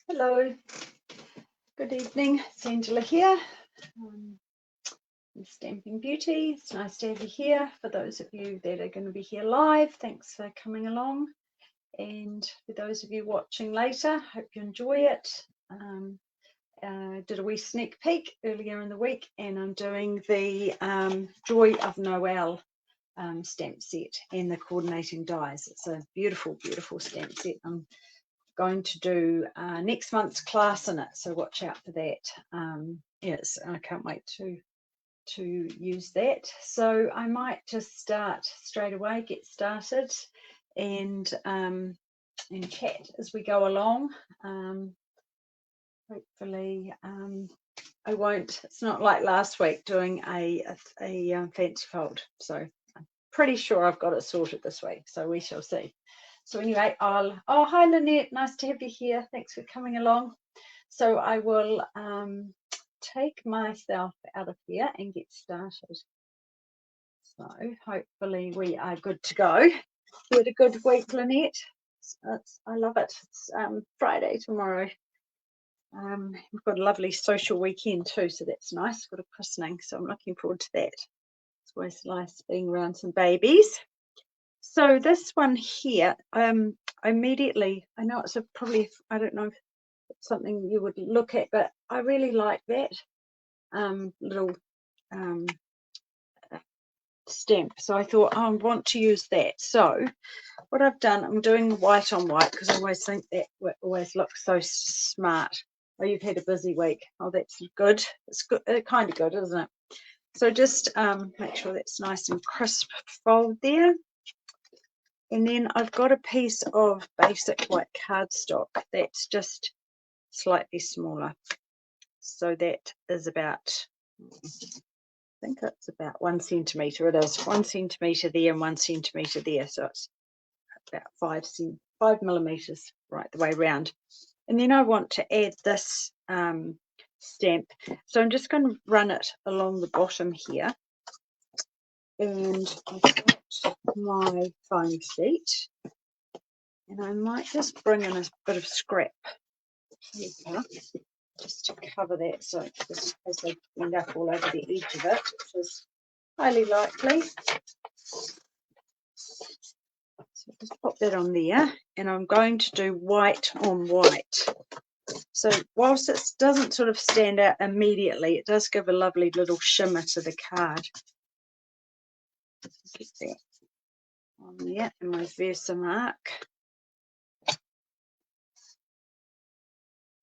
Hello, good evening. It's Angela here. Um, I'm Stamping Beauty. It's nice to have you here. For those of you that are going to be here live, thanks for coming along. And for those of you watching later, hope you enjoy it. Did a wee sneak peek earlier in the week, and I'm doing the Joy of Noel stamp set and the coordinating dies. It's a beautiful, beautiful stamp set. I'm going to do next month's class in it, so watch out for that. Yes, I can't wait to use that. So I might just start straight away, get started, and chat as we go along. Hopefully I won't, it's not like last week doing a fancy fold, so I'm pretty sure I've got it sorted this week, so we shall see. So anyway, oh, hi Lynette, nice to have you here. Thanks for coming along. So I will take myself out of here and get started. So hopefully we are good to go. You had a good week, Lynette. I love it. It's Friday tomorrow. We've got a lovely social weekend too, so that's nice. Got a christening, so I'm looking forward to that. It's always nice being around some babies. So this one here, immediately, I know it's probably, I don't know if it's something you would look at, but I really like that little stamp. So I thought, I want to use that. So what I've done, I'm doing white on white because I always think that always looks so smart. Oh, you've had a busy week. Oh, that's good. It's good, kind of good, isn't it? So just make sure that's nice and crisp fold there. And then I've got a piece of basic white cardstock that's just slightly smaller. So that is about, I think it's about 1 centimetre. It is 1 centimetre there and 1 centimetre there. So it's about 5 millimetres right the way around. And then I want to add this stamp. So I'm just going to run it along the bottom here. And I've got my foam sheet. And I might just bring in a bit of scrap paper just to cover that, so it just as they end up all over the edge of it, which is highly likely. So just pop that on there, and I'm going to do white on white. So whilst it doesn't sort of stand out immediately, it does give a lovely little shimmer to the card. Get that on there, and my Versamark.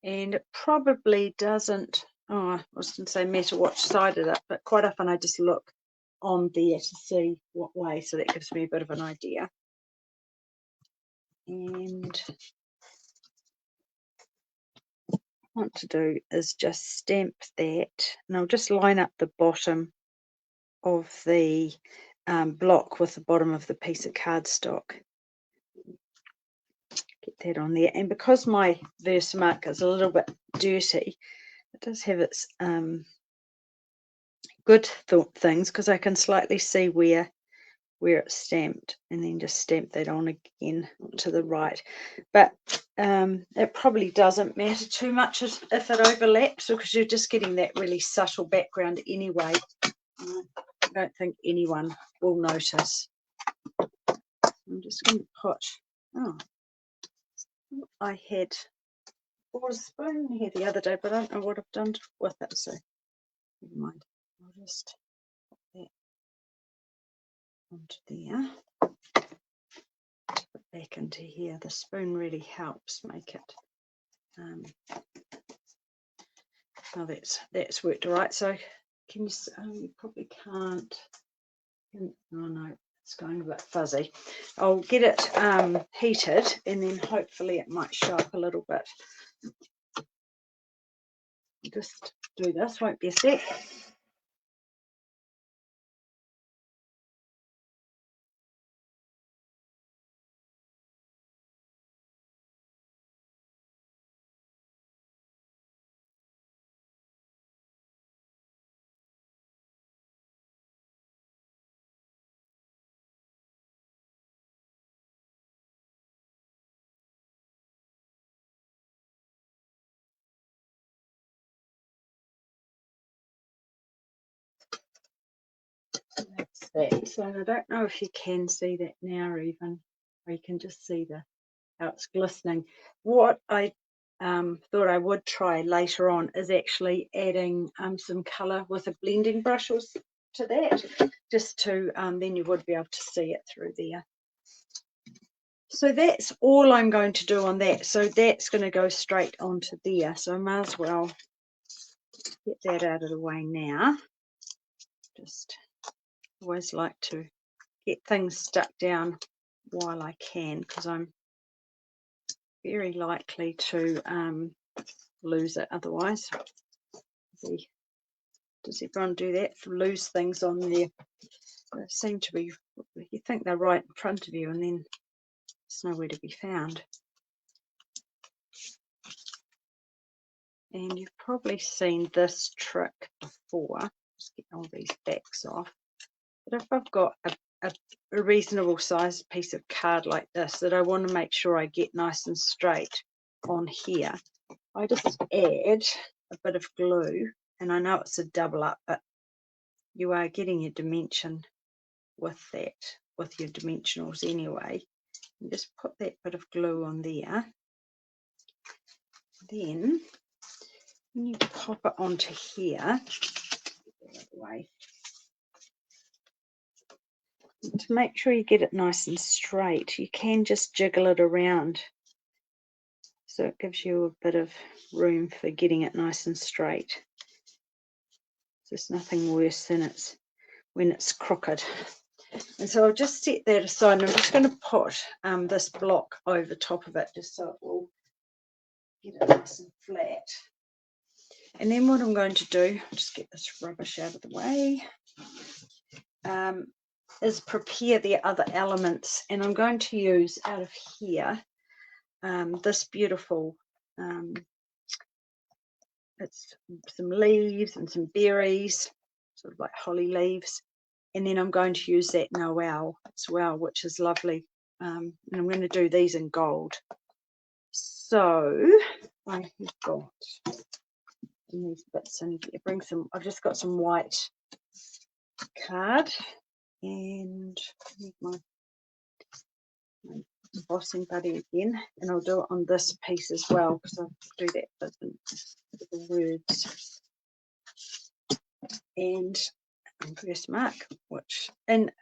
And it probably doesn't, I was going to say matter what side it up, but quite often I just look on there to see what way, so that gives me a bit of an idea. And what I want to do is just stamp that, and I'll just line up the bottom of the block with the bottom of the piece of cardstock. Get that on there, and because my Versamark is a little bit dirty, it does have its good things, because I can slightly see where it's stamped, and then just stamp that on again to the right. But it probably doesn't matter too much if it overlaps, because you're just getting that really subtle background anyway. I don't think anyone will notice. I'm just going to put, I had bought a spoon here the other day, but I don't know what I've done with it, so never mind. I'll just put that onto there. Put back into here. The spoon really helps make it. Oh, that's worked all right. So can you? You probably can't. Oh no, it's going a bit fuzzy. I'll get it heated, and then hopefully it might show up a little bit. Just do this. Won't be a sec. That's that. So I don't know if you can see that now even, or you can just see how it's glistening. What I thought I would try later on is actually adding some colour with a blending brush to that, just to then you would be able to see it through there. So that's all I'm going to do on that. So that's going to go straight onto there. So I might as well get that out of the way now. Just always like to get things stuck down while I can, because I'm very likely to lose it otherwise. Does everyone do that? Lose things on there? They seem to be, you think they're right in front of you and then it's nowhere to be found. And you've probably seen this trick before. Just get all these backs off. But if I've got a reasonable sized piece of card like this that I want to make sure I get nice and straight on here, I just add a bit of glue. And I know it's a double up, but you are getting your dimension with that, with your dimensionals anyway. And just put that bit of glue on there. Then when you pop it onto here, to make sure you get it nice and straight, you can just jiggle it around, so it gives you a bit of room for getting it nice and straight. There's nothing worse than when it's crooked. And so I'll just set that aside, and I'm just going to put this block over top of it just so it will get it nice and flat. And then what I'm going to do, just get this rubbish out of the way, is prepare the other elements. And I'm going to use out of here this beautiful, it's some leaves and some berries, sort of like holly leaves. And then I'm going to use that Noel as well, which is lovely. And I'm going to do these in gold. So I have got these bits in here. Bring some. I've just got some white card, and my embossing buddy again, and I'll do it on this piece as well, because I'll do that with the words. And verse mark, and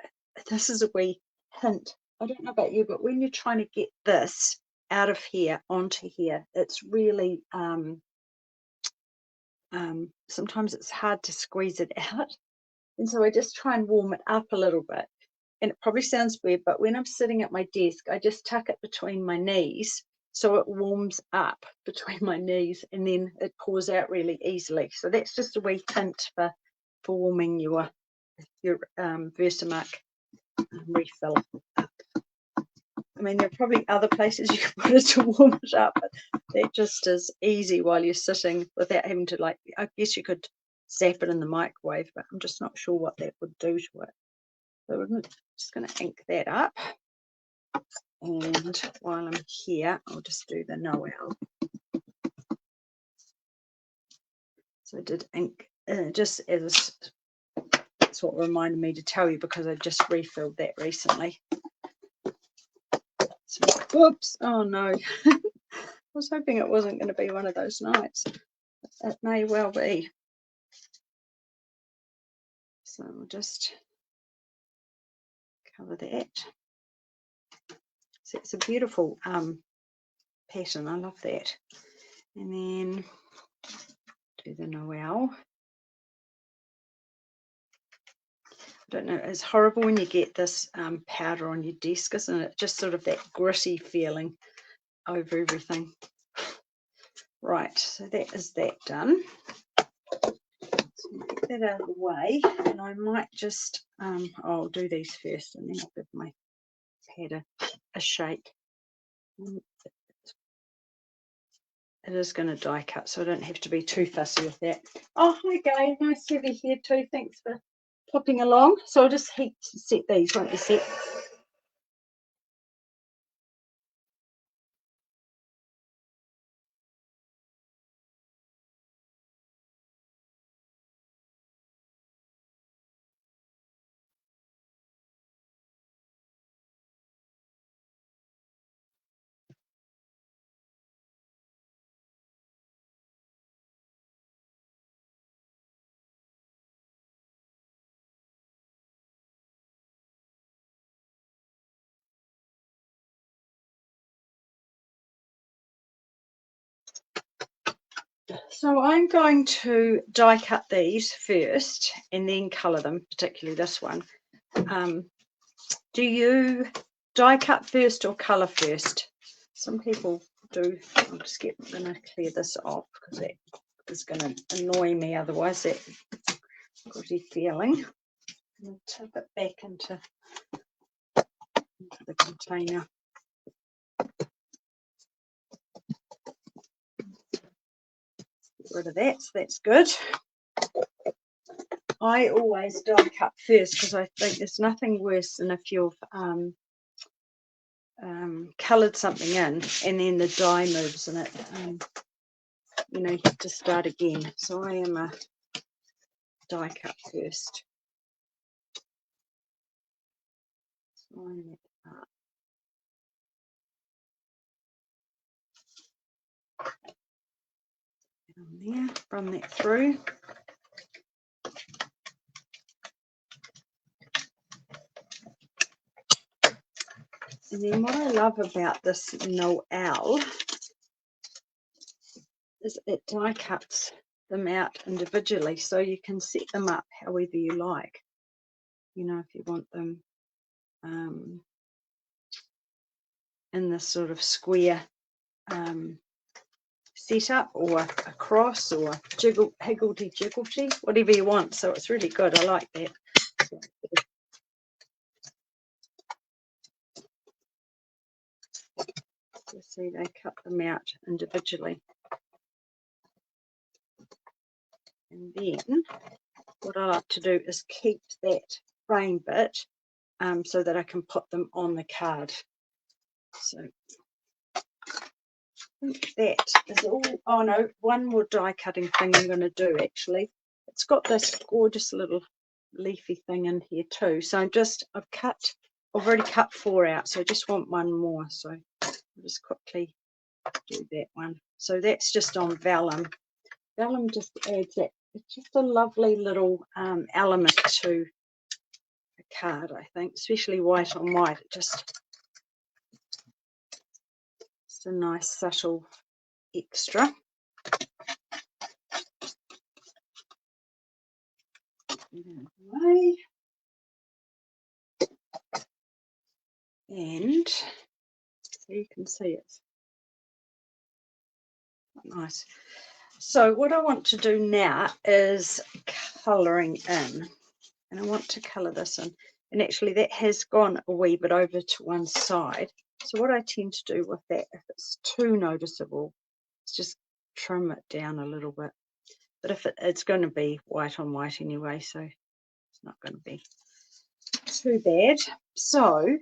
this is a wee hint. I don't know about you, but when you're trying to get this out of here onto here, it's really sometimes it's hard to squeeze it out. And so I just try and warm it up a little bit. And it probably sounds weird, but when I'm sitting at my desk, I just tuck it between my knees so it warms up between my knees, and then it pours out really easily. So that's just a wee hint for warming your Versamark refill up. I mean, there are probably other places you can put it to warm it up, but that just is easy while you're sitting without having to, like, I guess you could zap it in the microwave, but I'm just not sure what that would do to it. So I'm just going to ink that up. And while I'm here, I'll just do the Noel. So I did ink, just as that's what reminded me to tell you, because I just refilled that recently. So, whoops, oh no. I was hoping it wasn't going to be one of those nights. It may well be. So we'll just cover that. So it's a beautiful pattern. I love that. And then do the Noel. I don't know, it's horrible when you get this powder on your desk, isn't it? Just sort of that gritty feeling over everything. Right, so that is that done. So get that out of the way, and I might just, I'll do these first, and then I'll give my pad a shake. It is going to die cut, so I don't have to be too fussy with that. Oh, hi Gay, nice to have you here too. Thanks for popping along. So I'll just heat set these, won't you set? So I'm going to die cut these first and then colour them, particularly this one. Do you die cut first or colour first? Some people do. I'm just going to clear this off because that is going to annoy me otherwise, that gritty feeling. I'll tip it back into the container. Get rid of that, so that's good. I always die cut first because I think there's nothing worse than if you've coloured something in and then the dye moves in it. You know, you have to start again. So I am a die cut first. Line that up. Down there, run that through. And then what I love about this Noel is it die cuts them out individually, so you can set them up however you like. You know, if you want them in this sort of square setup, or across, or higgledy-jiggledy, whatever you want. So it's really good. I like that. You see, they cut them out individually. And then what I like to do is keep that frame bit so that I can put them on the card. So I think that is all. Oh no, one more die cutting thing I'm going to do actually. It's got this gorgeous little leafy thing in here too. So I've already cut 4 out, so I just want one more. So I'll just quickly do that one. So that's just on vellum. Vellum just adds that. It's just a lovely little element to a card, I think, especially white on white. It's a nice subtle extra. And so you can see it's nice. So what I want to do now is colouring in, and I want to colour this in, and actually that has gone a wee bit over to one side. So what I tend to do with that, if it's too noticeable, is just trim it down a little bit. But if it's going to be white on white anyway, so it's not going to be too bad. So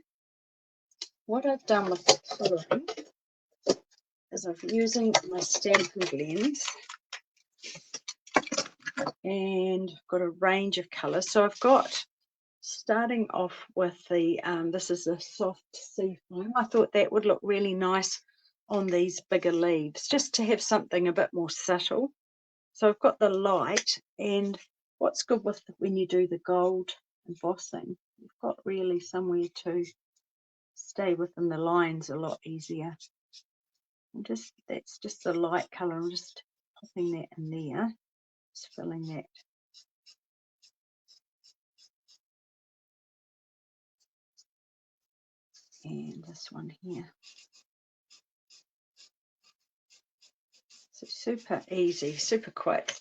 what I've done with the colouring is I'm using my Stampin' blends, and I've got a range of colours. So I've got, starting off with the this is a soft sea foam. I thought that would look really nice on these bigger leaves, just to have something a bit more subtle. So I've got the light, and what's good with when you do the gold embossing, you've got really somewhere to stay within the lines a lot easier. And that's just the light colour. I'm just popping that in there, just filling that. And this one here. So super easy, super quick.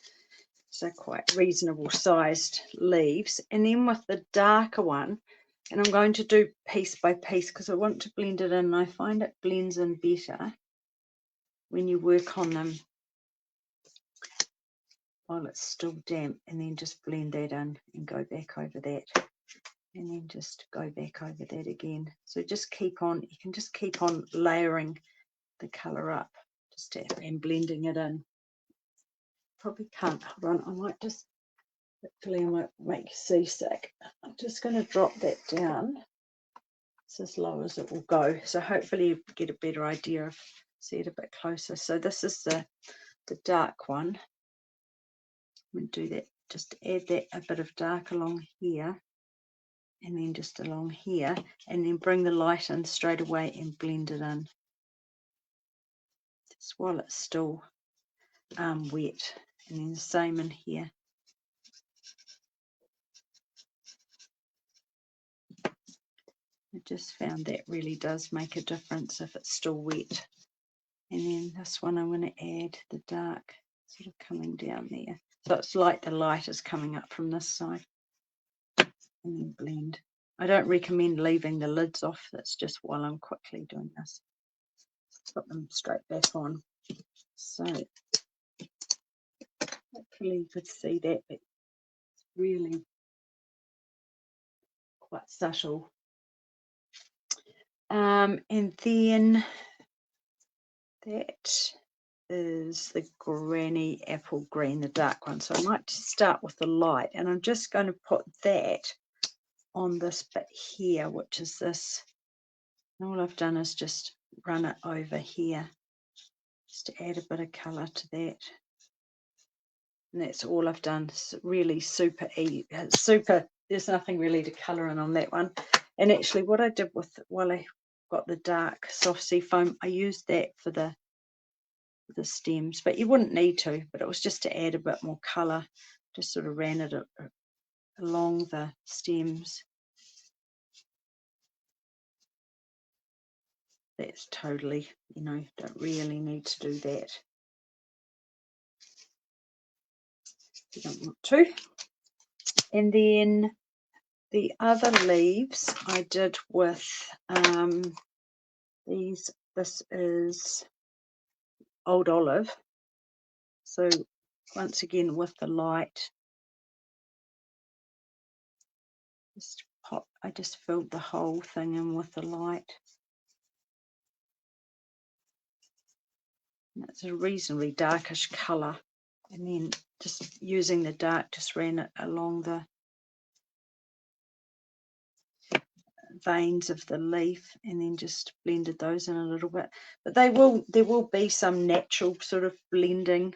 So quite reasonable sized leaves. And then with the darker one, and I'm going to do piece by piece because I want to blend it in. I find it blends in better when you work on them while it's still damp, and then just blend that in and go back over that, and then just go back over that again. So just keep on, you can just keep on layering the colour up and blending it in. Probably can't, hold on, I might just, hopefully I might make you seasick. I'm just going to drop that down. It's as low as it will go. So hopefully you get a better idea of, see it a bit closer. So this is the dark one. I'm going to do that, just add that a bit of dark along here, and then just along here, and then bring the light in straight away and blend it in. Just while it's still wet, and then the same in here. I just found that really does make a difference if it's still wet. And then this one I'm going to add the dark sort of coming down there. So it's like the light is coming up from this side. And then blend. I don't recommend leaving the lids off. That's just while I'm quickly doing this. Put them straight back on. So hopefully you could see that, but it's really quite subtle. And then that is the Granny Apple Green, the dark one. So I might start with the light, and I'm just going to put that on this bit here, which is this. And all I've done is just run it over here, just to add a bit of colour to that. And that's all I've done. It's really super easy. There's nothing really to colour in on that one. And actually what I did with, while I got the dark soft sea foam, I used that for the stems, but you wouldn't need to, but it was just to add a bit more colour. Just sort of ran it along the stems. That's totally, don't really need to do that. You don't want to. And then the other leaves I did with these. This is Old Olive. So once again with the light, I just filled the whole thing in with the light. And it's a reasonably darkish colour. And then just using the dark, just ran it along the veins of the leaf, and then just blended those in a little bit. But there will be some natural sort of blending,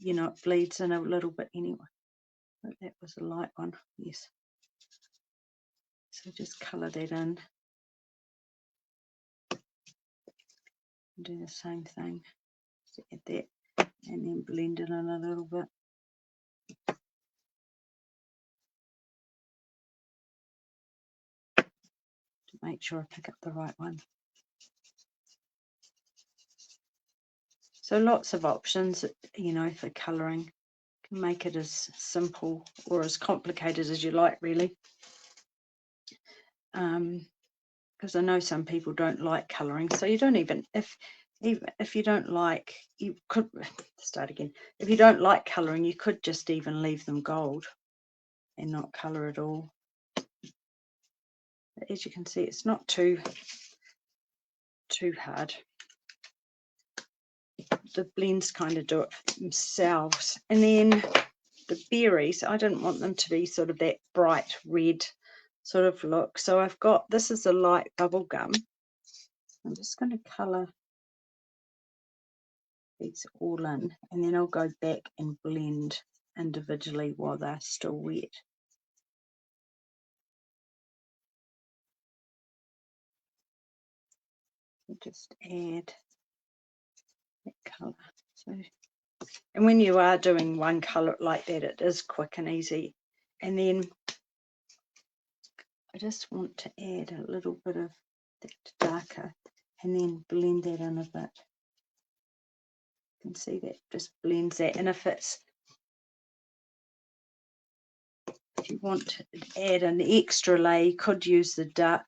it bleeds in a little bit anyway. But that was a light one, yes. So just colour that in. And do the same thing. So add that, and then blend it in a little bit. To make sure I pick up the right one. So lots of options, for colouring. Can make it as simple or as complicated as you like, really. Because I know some people don't like colouring, so you don't even if you don't like, you could start again. If you don't like colouring, you could just even leave them gold and not colour at all. But as you can see, it's not too hard. The blends kind of do it for themselves. And then the berries, I didn't want them to be sort of that bright red sort of look. So I've got, this is a light bubble gum. I'm just going to colour these all in, and then I'll go back and blend individually while they're still wet. I'll just add that colour. So, and when you are doing one colour like that, it is quick and easy. And then I just want to add a little bit of that darker, and then blend that in a bit. You can see that just blends that. And if you want to add an extra layer, you could use the dark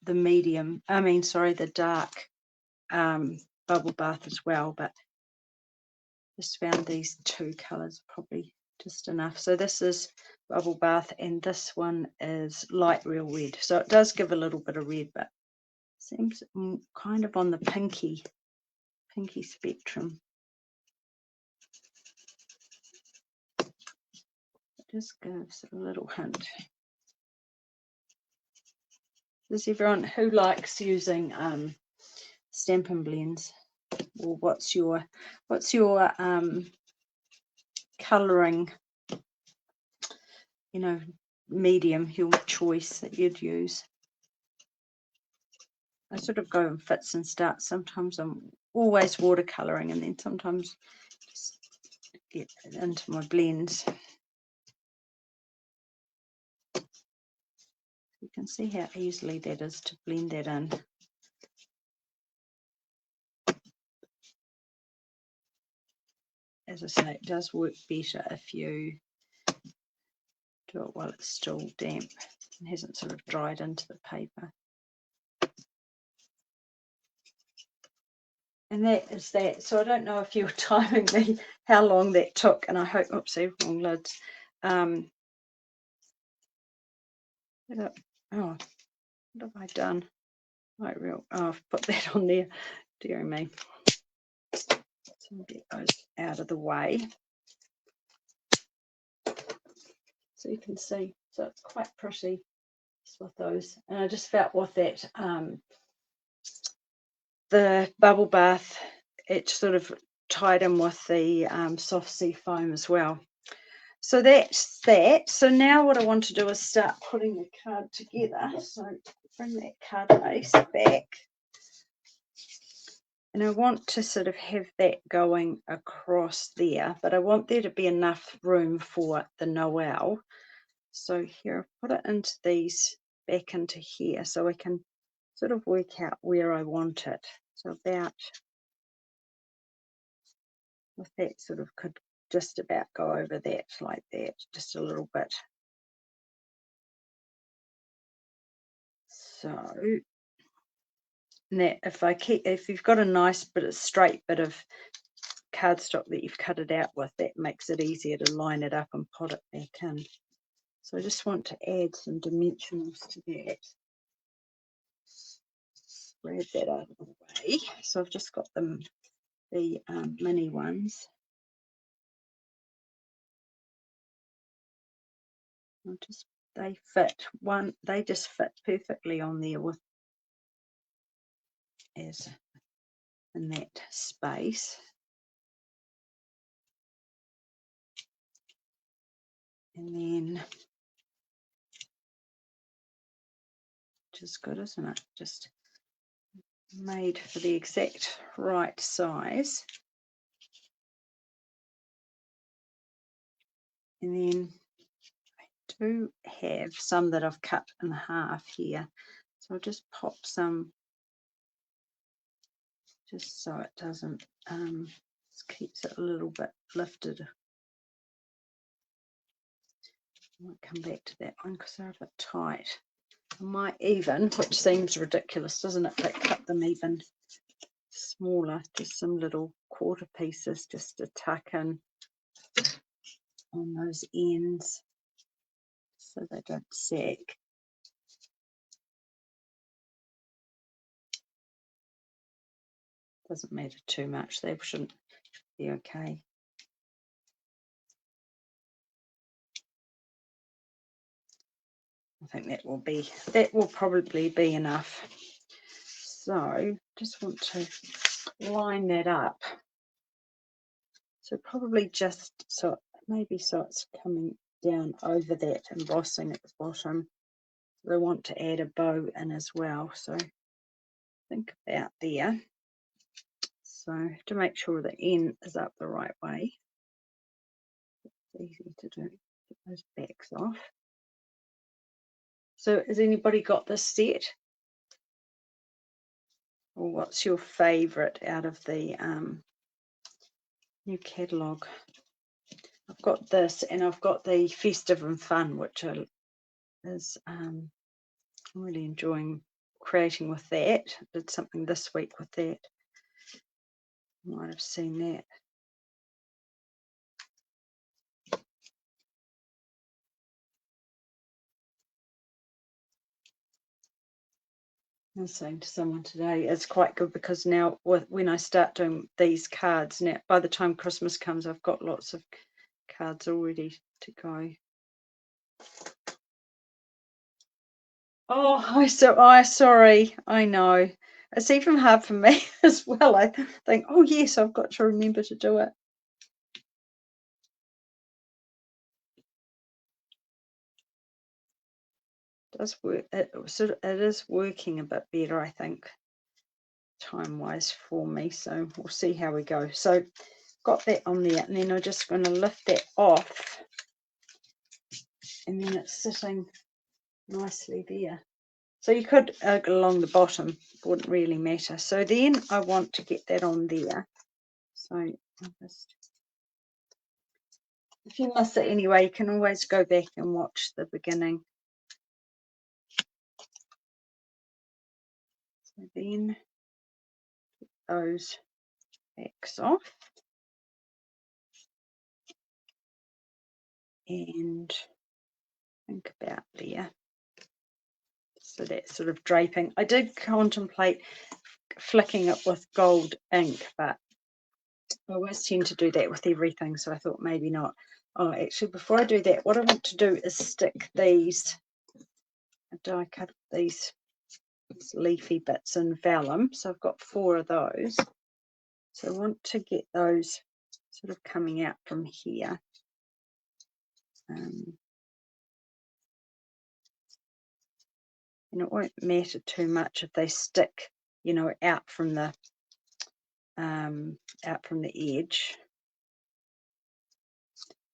bubble bath as well, but just found these two colors probably just enough. So this is bubble bath, and this one is light real red, so it does give a little bit of red, but seems kind of on the pinky spectrum. It just gives a little hint. Does everyone who likes using Stampin' blends, or what's your colouring, medium, your choice that you'd use? I sort of go in fits and starts. Sometimes I'm always watercolouring, and then sometimes just it into my blends. You can see how easily that is to blend that in. As I say, it does work better if you do it while it's still damp and hasn't sort of dried into the paper. And that is that. So I don't know if you were timing me how long that took, and I hope, oopsie, wrong lids. Oh, what have I done? Like real, oh, I've put that on there. Dear me. So I'll get those out of the way. So you can see, so it's quite pretty with those. And I just felt with that, the bubble bath, it sort of tied in with the soft sea foam as well. So that's that. So now what I want to do is start putting the card together. So bring that card base back. And I want to sort of have that going across there, but I want there to be enough room for the Noel. So here, I've put it into these, back into here, so I can sort of work out where I want it. So about, with that sort of could just about go over that, like that, just a little bit. So that if you've got a nice bit of straight bit of cardstock that you've cut it out with, that makes it easier to line it up and put it back in. So I just want to add some dimensionals to that. Spread that out of the way. So I've just got the mini ones. They just fit perfectly on there with as in that space. And then, which is good, isn't it? Just made for the exact right size. And then I do have some that I've cut in half here. So I'll just pop some, just so it doesn't, keeps it a little bit lifted. I might come back to that one because they're a bit tight. I might even, which seems ridiculous, doesn't it, but cut them even smaller, just some little quarter pieces just to tuck in on those ends so they don't sag. Doesn't matter too much, they shouldn't be okay. I think that will probably be enough. So just want to line that up. So probably just so it's coming down over that embossing at the bottom. I want to add a bow in as well, so think about there. So to make sure the end is up the right way. It's easy to do. Get those backs off. So has anybody got this set? Or what's your favourite out of the new catalogue? I've got this, and I've got the Festive and Fun, which is I'm really enjoying creating with that. Did something this week with that. You might have seen that. I was saying to someone today, it's quite good because now when I start doing these cards, now by the time Christmas comes, I've got lots of cards all ready to go. Oh, sorry. I know. It's even hard for me as well. I think, oh yes, I've got to remember to do it. It does work. It is working a bit better, I think, time-wise for me. So we'll see how we go. So got that on there, and then I'm just going to lift that off, and then it's sitting nicely there. So you could go along the bottom, it wouldn't really matter. So then I want to get that on there. So I'll just, if you miss it anyway, you can always go back and watch the beginning. So then get those backs off, and think about there. So that's sort of draping. I did contemplate flicking it with gold ink, but I always tend to do that with everything, so I thought maybe not. Oh, actually, before I do that, what I want to do is stick these, I die cut these leafy bits in vellum, so I've got 4 of those. So I want to get those sort of coming out from here. And it won't matter too much if they stick, you know, out from the edge.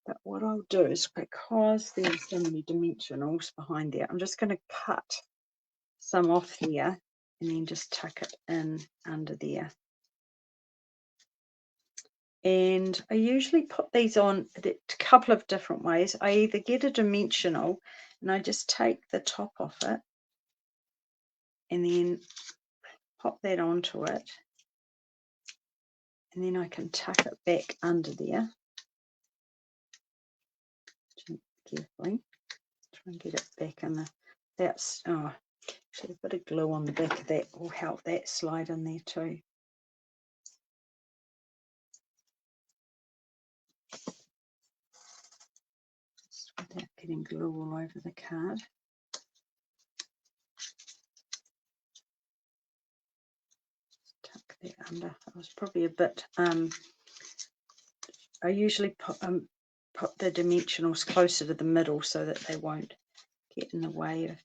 But what I'll do is, because there's so many dimensionals behind there, I'm just going to cut some off here and then just tuck it in under there. And I usually put these on a couple of different ways. I either get a dimensional and I just take the top off it and then pop that onto it, and then I can tuck it back under there carefully. Try and get it back in the, that's, oh, actually a bit of glue on the back of that will help that slide in there too. Just without getting glue all over the card. Tuck that under. It was probably a bit, I usually put the dimensionals closer to the middle so that they won't get in the way of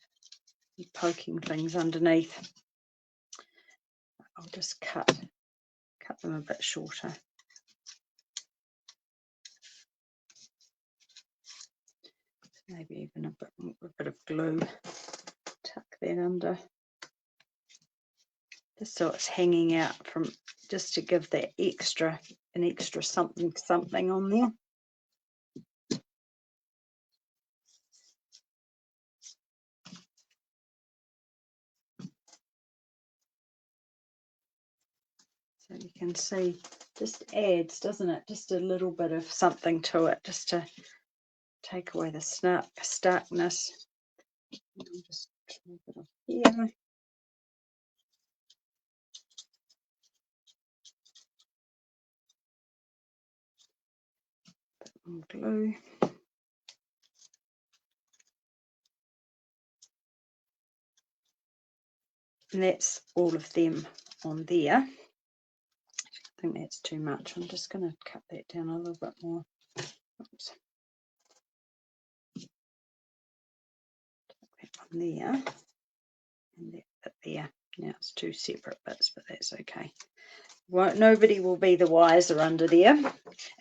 you poking things underneath. I'll just cut them a bit shorter. Maybe even a bit of glue. Tuck that under, just so it's hanging out from, just to give that an extra something on there. So you can see, just adds, doesn't it? Just a little bit of something to it, just to take away the starkness. I'll just move it off here. Put more glue. And that's all of them on there. I think that's too much. I'm just going to cut that down a little bit more. Oops. That one there, and that bit there. Now it's 2 separate bits, but that's okay. Nobody will be the wiser under there.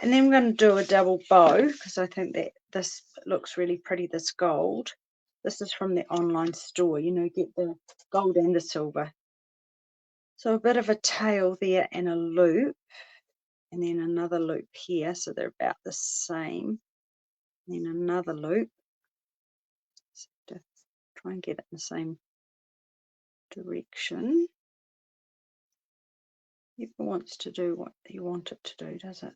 And then I'm going to do a double bow, because I think that this looks really pretty, this gold. This is from the online store, you know, get the gold and the silver. So a bit of a tail there and a loop, and then another loop here, so they're about the same. And then another loop. So to try and get it in the same direction. It wants to do what you want it to do, does it?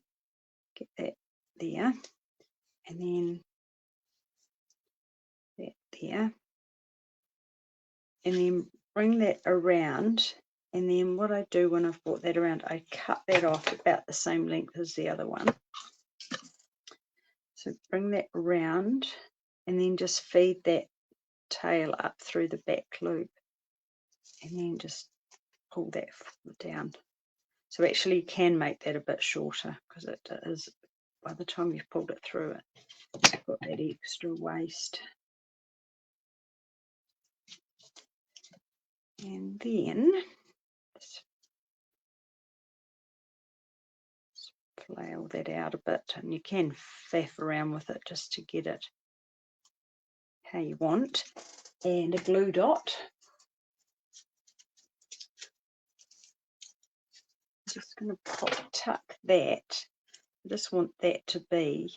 Get that there, and then that there, and then bring that around. And then what I do when I've brought that around, I cut that off about the same length as the other one. So bring that around and then just feed that tail up through the back loop, and then just pull that down. So actually you can make that a bit shorter, because it is, by the time you've pulled it through it, you've got that extra waste. And then flail that out a bit, and you can faff around with it just to get it how you want. And a glue dot. I'm just going to tuck that. I just want that to be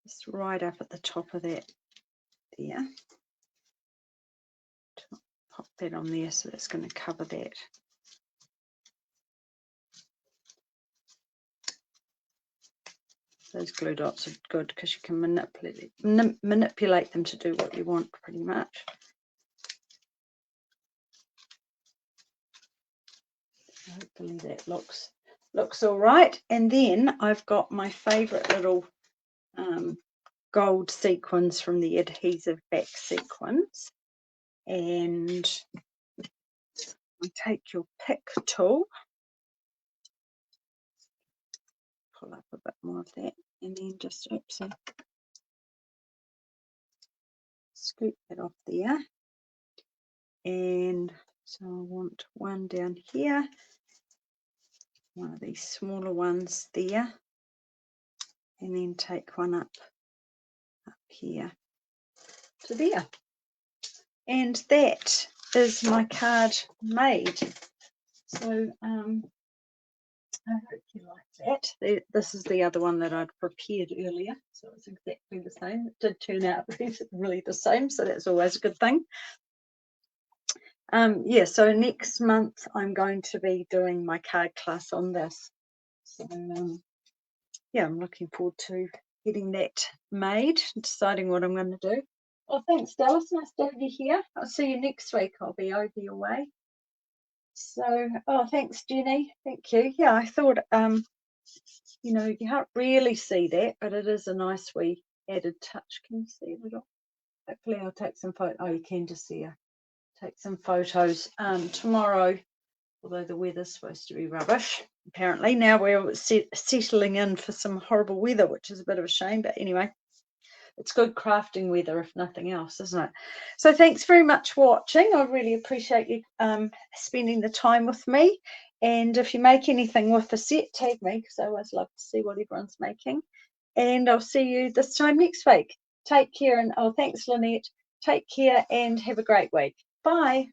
just right up at the top of that there. Pop that on there, so that's going to cover that. Those glue dots are good because you can manipulate them to do what you want pretty much. Hopefully that looks all right. And then I've got my favourite little gold sequins from the adhesive back sequins. And you take your pick tool, pull up a bit more of that, and then just scoop that off there. And so I want one down here, one of these smaller ones there, and then take one up here to there. And that is my card made. So I hope you like that. This is the other one that I'd prepared earlier, so it's exactly the same. It did turn out really the same, so that's always a good thing. Yeah, so next month I'm going to be doing my card class on this. So yeah, I'm looking forward to getting that made and deciding what I'm going to do. Oh, thanks, Dallas. Nice to have you here. I'll see you next week. I'll be over your way. So, oh, thanks, Jenny. Thank you. Yeah, I thought, you know, you can't really see that, but it is a nice wee added touch. Can you see it at all? Hopefully I'll take some photos. Oh, you can just see her. Take some photos tomorrow, although the weather's supposed to be rubbish. Apparently now we're settling in for some horrible weather, which is a bit of a shame, but anyway, it's good crafting weather if nothing else, isn't it? So thanks very much for watching. I really appreciate you spending the time with me. And if you make anything with the set, tag me, because I always love to see what everyone's making. And I'll see you this time next week. Take care, and oh, thanks, Lynette. Take care and have a great week. Bye.